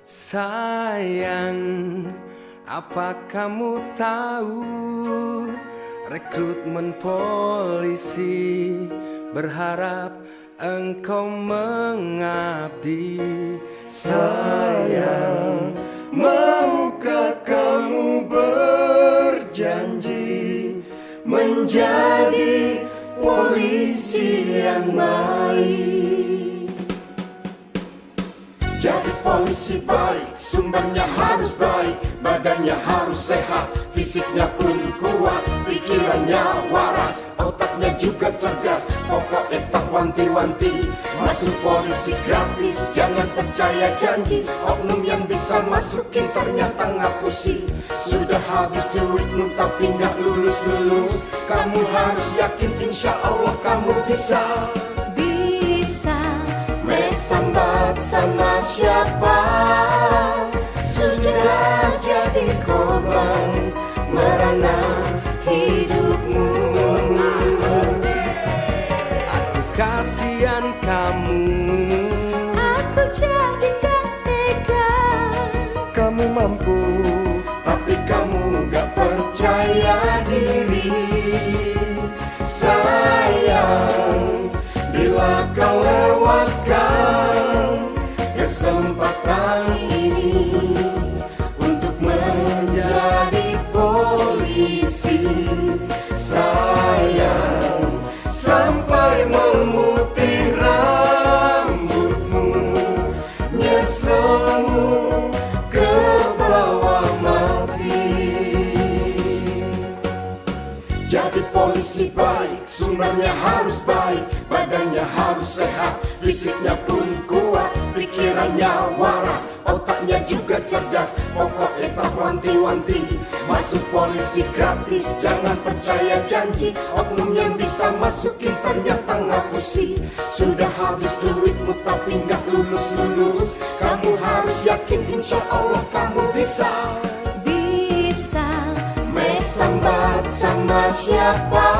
Sayang, apa kamu tahu rekrutmen polisi berharap engkau mengabdi. Sayang, maukah kamu berjanji menjadi polisi yang baik? Jadi polisi baik, sumbernya harus baik, badannya harus sehat, fisiknya pun kuat, pikirannya waras, otaknya juga cerdas. Pokoknya tak wanti-wanti, masuk polisi gratis, jangan percaya janji. Oknum yang bisa masukin ternyata ngapusi. Sudah habis duitmu tapi nggak lulus-lulus, kamu harus yakin insya Allah kamu bisa. Sambat sama siapa, sudah jadi korban merana hidupmu. Aku kasihan kamu, aku jadi gak tega. Kamu mampu, tapi kamu gak percaya diri. Sayang, bila kau lewatkan kesempatan ini untuk menjadi polisi, sayang, sampai memutih rambutmu, nyeselmu ke bawah mati. Jadi polisi baik, sumbernya harus baik, badannya harus sehat, fisiknya pun kuat, pikirannya waras, otaknya juga cerdas. Pokoknya tak wanti-wanti, masuk polisi gratis, jangan percaya janji. Oknum yang bisa masukin ternyata ngapusi. Sudah habis duitmu tapi nggak lulus-lulus, kamu harus yakin insya Allah kamu bisa. Sambat sama siapa,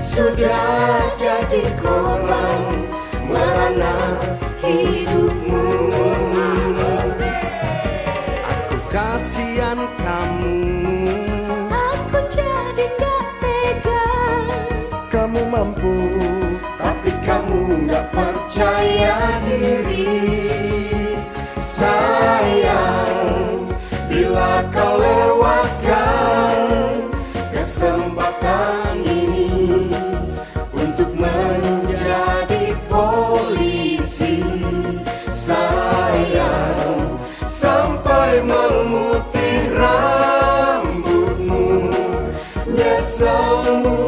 sudah jadi korban merana hidupmu. Aku kasihan kamu, aku jadi gak tega. Kamu mampu, tapi kamu gak percaya diri. Sayang, bila kau lewatkan kesempatan ini untuk menjadi polisi, sayang, sampai memutih rambutmu, nyeselmu